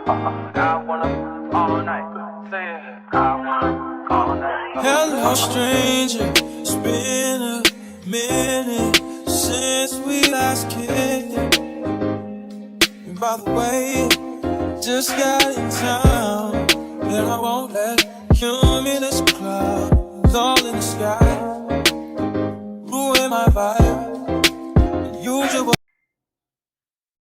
I wanna all night. Say it. I wanna all night. Hello, stranger. It's been a minute since we last kicked it. And by the way, just got in town, and I won't let cumulus clouds all in the sky ruin my vibe. Usual.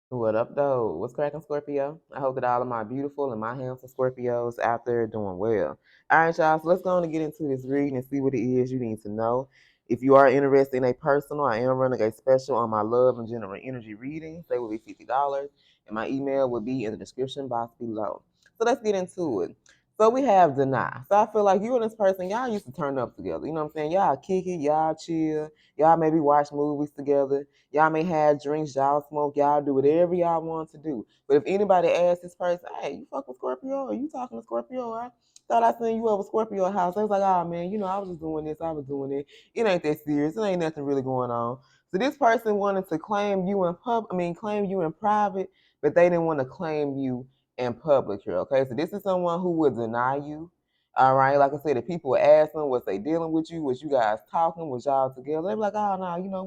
What up, though? What's cracking, Scorpio? I hope that all of my beautiful and my handsome Scorpios out there are doing well. All right, y'all, so let's go on and get into this reading and see what it is you need to know. If you are interested in a personal, I am running a special on my love and general energy readings. They will be $50, and my email will be in the description box below. So let's get into it. So we have Deny. So I feel like you and this person, y'all used to turn up together. You know what I'm saying? Y'all kick it, y'all chill, y'all maybe watch movies together. Y'all may have drinks, y'all smoke, y'all do whatever y'all want to do. But if anybody asks this person, hey, you fuck with Scorpio? Or you talking to Scorpio? I thought I seen you over Scorpio house. They was like, oh man, I was just doing this, I was doing it. It ain't that serious. It ain't nothing really going on. So this person wanted to claim you in claim you in private, but they didn't want to claim you in public here. Okay, so this is someone who would deny you. All right, like I said, if people ask them, was they dealing with you? Was you guys talking? Was y'all together? They be like, oh no,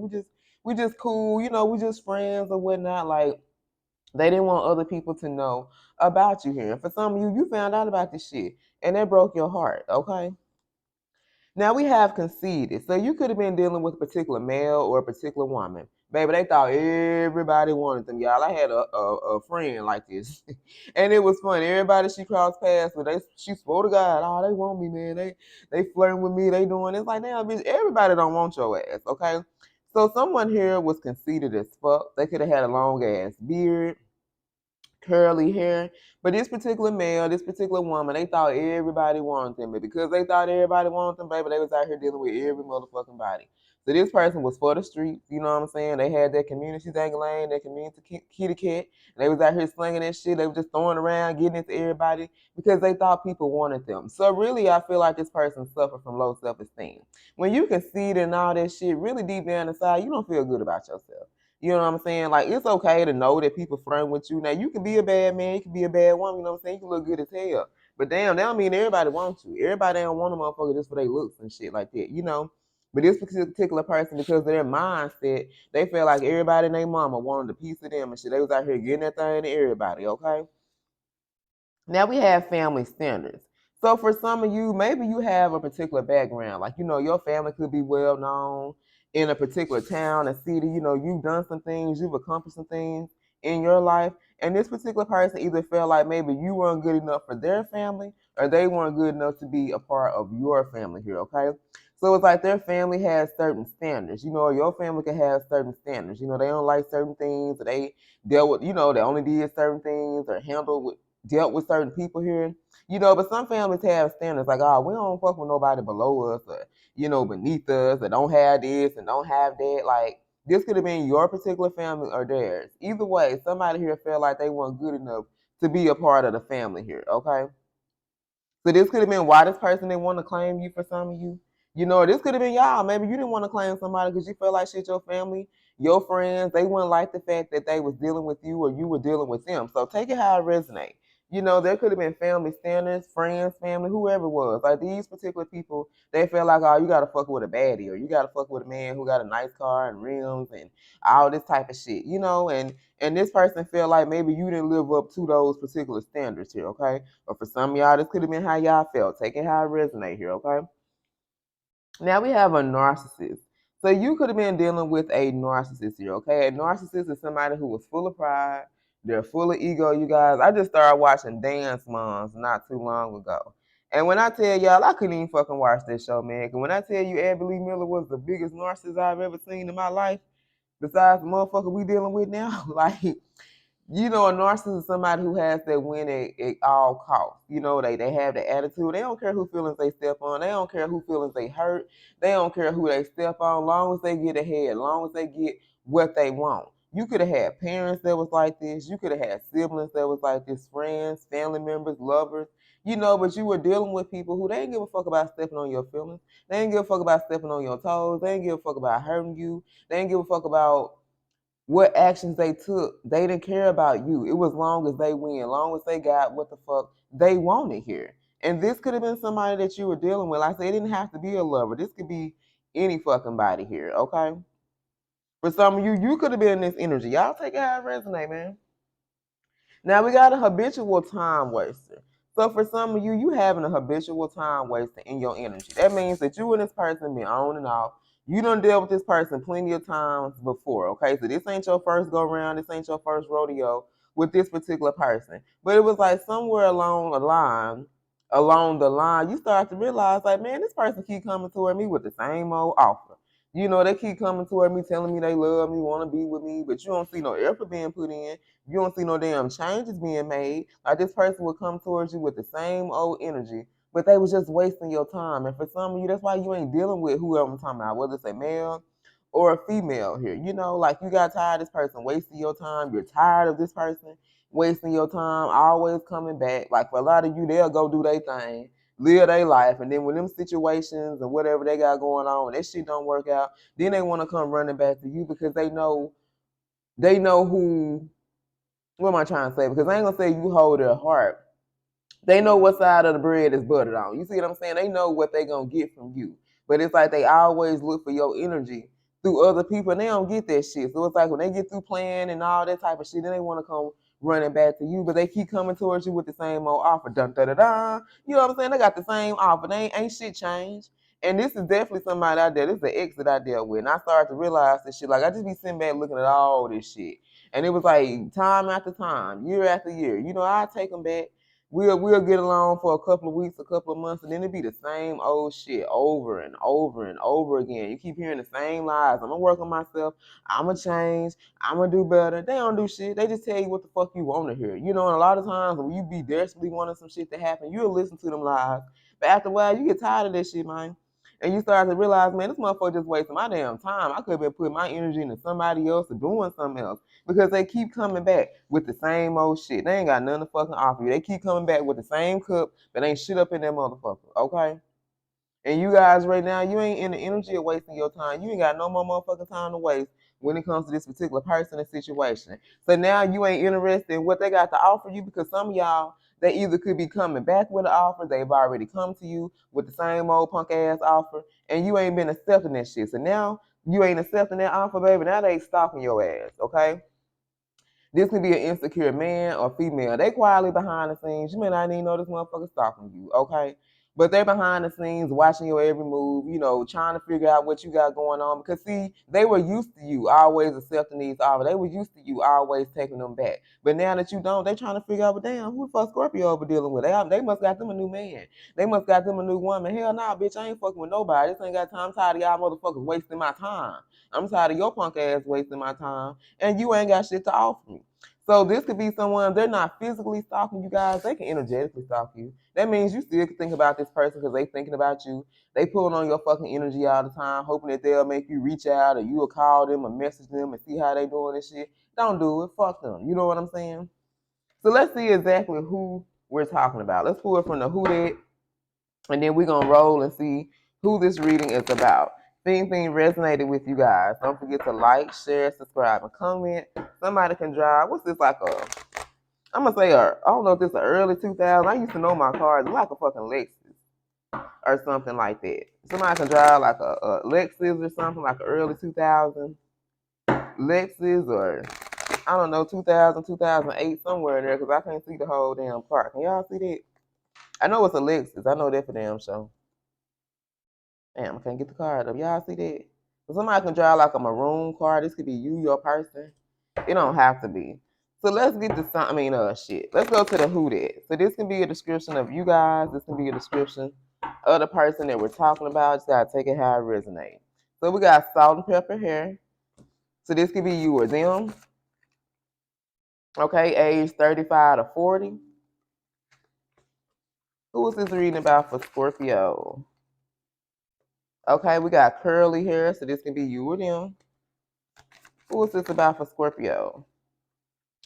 we just cool, we just friends or whatnot. Like they didn't want other people to know about you here. And for some of you, you found out about this shit and that broke your heart. Okay. Now we have conceded. So you could have been dealing with a particular male or a particular woman. Baby, they thought everybody wanted them, y'all. I had a friend like this. And it was funny. Everybody she crossed paths with, she swore to God, oh, they want me, man. They flirting with me, they doing this. Like, damn, bitch, everybody don't want your ass, okay? So someone here was conceited as fuck. They could have had a long ass beard, curly hair. But this particular male, this particular woman, they thought everybody wanted them. But because they thought everybody wanted them, baby, they was out here dealing with every motherfucking body. So this person was for the streets, you know what I'm saying? They had their community dangling, their community kitty cat. And they was out here slinging that shit. They was just throwing around, getting into everybody because they thought people wanted them. So really, I feel like this person suffered from low self-esteem. When you concede and all that shit, really deep down inside, you don't feel good about yourself. You know what I'm saying? Like, it's okay to know that people flirting with you. Now, you can be a bad man, you can be a bad woman, you know what I'm saying? You can look good as hell. But damn, that don't mean everybody wants you. Everybody don't want a motherfucker just for their looks and shit like that. But this particular person, because of their mindset, they feel like everybody and their mama wanted a piece of them and shit. They was out here getting that thing to everybody, okay? Now we have family standards. So for some of you, maybe you have a particular background. Like, your family could be well known in a particular town, a city. You've done some things, you've accomplished some things in your life. And this particular person either felt like maybe you weren't good enough for their family or they weren't good enough to be a part of your family here, okay? So it's like their family has certain standards. Your family can have certain standards. They don't like certain things, or they dealt with, they only did certain things or dealt with certain people here. But some families have standards like, oh, we don't fuck with nobody below us or, beneath us, or don't have this and don't have that. Like, this could have been your particular family or theirs. Either way, somebody here felt like they weren't good enough to be a part of the family here, okay? So this could have been why this person didn't want to claim you for some of you. This could have been y'all. Maybe you didn't want to claim somebody because you felt like shit, your family, your friends, they wouldn't like the fact that they was dealing with you or you were dealing with them. So take it how it resonates. There could have been family standards, friends, family, whoever it was. Like these particular people, they felt like, oh, you gotta fuck with a baddie, or you gotta fuck with a man who got a nice car and rims and all this type of shit. And this person felt like maybe you didn't live up to those particular standards here, okay? But for some of y'all, this could have been how y'all felt. Take it how it resonate here, okay? Now we have a narcissist. So you could have been dealing with a narcissist here, okay? A narcissist is somebody who was full of pride. They're full of ego, you guys. I just started watching Dance Moms not too long ago. And when I tell y'all, I couldn't even fucking watch this show, man. Because when I tell you Abby Lee Miller was the biggest narcissist I've ever seen in my life, besides the motherfucker we dealing with now, like, a narcissist is somebody who has that win at all costs. They have the attitude. They don't care who feelings they step on. They don't care who feelings they hurt. They don't care who they step on, long as they get ahead, long as they get what they want. You could have had parents that was like this. You could have had siblings that was like this, friends, family members, lovers. But you were dealing with people who they didn't give a fuck about stepping on your feelings. They didn't give a fuck about stepping on your toes. They didn't give a fuck about hurting you. They didn't give a fuck about what actions they took, they didn't care about you. It was long as they win, long as they got what the fuck they wanted here. And this could have been somebody that you were dealing with. Like I said, it didn't have to be a lover. This could be any fucking body here, okay? For some of you, you could have been in this energy. Y'all take it how it resonate, man. Now we got a habitual time waster. So for some of you, you having a habitual time waster in your energy. That means that you and this person been on and off. You done dealt with this person plenty of times before, okay? So this ain't your first go round. This ain't your first rodeo with this particular person. But it was like somewhere along the line, you start to realize like, man, this person keep coming toward me with the same old offer. You know, they keep coming toward me, telling me they love me, want to be with me, but you don't see no effort being put in. You don't see no damn changes being made. Like this person would come towards you with the same old energy, but they was just wasting your time. And for some of you, that's why you ain't dealing with whoever I'm talking about, whether it's a male or a female here. You know, like you got tired of this person wasting your time. You're tired of this person wasting your time, always coming back. Like for a lot of you, they'll go do their thing, live their life, and then when them situations and whatever they got going on, when that shit don't work out, then they want to come running back to you because they know who, what am I trying to say? Because I ain't gonna say you hold their heart. They know what side of the bread is buttered on. You see what I'm saying? They know what they gonna get from you. But it's like they always look for your energy through other people, and they don't get that shit. So it's like when they get through playing and all that type of shit, then they want to come running back to you, but they keep coming towards you with the same old offer. Dun da da da. You know what I'm saying? They got the same offer. They ain't shit changed. And this is definitely somebody out there. This is the ex that I dealt with. And I started to realize this shit. Like I just be sitting back looking at all this shit. And it was like time after time, year after year. You know, I take them back. We'll get along for a couple of weeks, a couple of months, and then it be the same old shit over and over and over again. You keep hearing the same lies. I'm gonna work on myself. I'm gonna change. I'm gonna do better. They don't do shit. They just tell you what the fuck you want to hear. You know, and a lot of times when you be desperately wanting some shit to happen, you'll listen to them lies. But after a while, you get tired of that shit, man. And you start to realize, man, this motherfucker just wasting my damn time. I could have been putting my energy into somebody else or doing something else. Because they keep coming back with the same old shit. They ain't got nothing to fucking offer you. They keep coming back with the same cup, but ain't shit up in that motherfucker, okay? And you guys right now, you ain't in the energy of wasting your time. You ain't got no more motherfucking time to waste when it comes to this particular person and situation. So now you ain't interested in what they got to offer you because some of y'all, they either could be coming back with an offer, they've already come to you with the same old punk ass offer, and you ain't been accepting that shit. So now you ain't accepting that offer, baby. Now they stalking your ass, okay? This could be an insecure man or female. They quietly behind the scenes. You may not even know this motherfucker stalking you, okay? But they're behind the scenes watching your every move, you know, trying to figure out what you got going on. Because, see, they were used to you always accepting these offers. They were used to you always taking them back. But now that you don't, they trying to figure out, well, damn, who the fuck Scorpio over dealing with? They must got them a new man. They must got them a new woman. Hell nah, bitch, I ain't fucking with nobody. This ain't got time. I'm tired of y'all motherfuckers wasting my time. I'm tired of your punk ass wasting my time. And you ain't got shit to offer me. So this could be someone, they're not physically stalking you guys, they can energetically stalk you. That means you still can think about this person because they thinking about you. They pulling on your fucking energy all the time, hoping that they'll make you reach out or you'll call them or message them and see how they doing this shit. Don't do it. Fuck them. You know what I'm saying? So let's see exactly who we're talking about. Let's pull it from the who that, and then we're going to roll and see who this reading is about. If anything resonated with you guys, don't forget to like, share, subscribe, and comment. Somebody can drive. What's this like a, I'm going to say, I don't know if this is an early 2000s. I used to know my cars. It's like a fucking Lexus or something like that. Somebody can drive like a Lexus or something, like an early 2000 Lexus or, I don't know, 2000, 2008, somewhere in there because I can't see the whole damn car. Can y'all see that? I know it's a Lexus. I know that for damn sure. Damn, I can't get the card up. Y'all see that? So somebody can drive like a maroon car. This could be you, your person. It don't have to be. So let's get to some, shit. Let's go to the who that. So this can be a description of you guys. This can be a description of the person that we're talking about. Just gotta take it how it resonates. So we got salt and pepper here. So this could be you or them. Okay, age 35 to 40. Who is this reading about for Scorpio? Okay, we got curly hair. So this can be you or them. Who is this about for Scorpio?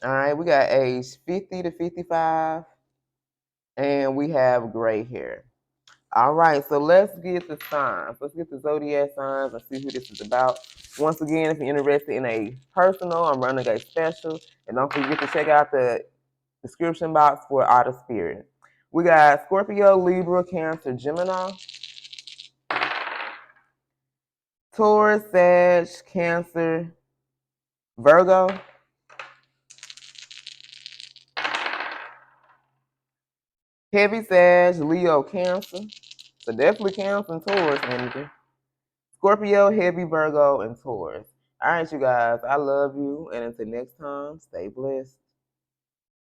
All right, we got age 50 to 55, and we have gray hair. All right, so let's get the signs. Let's get the zodiac signs and see who this is about. Once again, if you're interested in a personal, I'm running a special. And don't forget to check out the description box for Outer Spirit. We got Scorpio, Libra, Cancer, Gemini, Taurus, Sag, Cancer, Virgo, Heavy Sag, Leo, Cancer. So definitely Cancer and Taurus energy. Scorpio, Heavy, Virgo, and Taurus. All right, you guys. I love you. And until next time, stay blessed.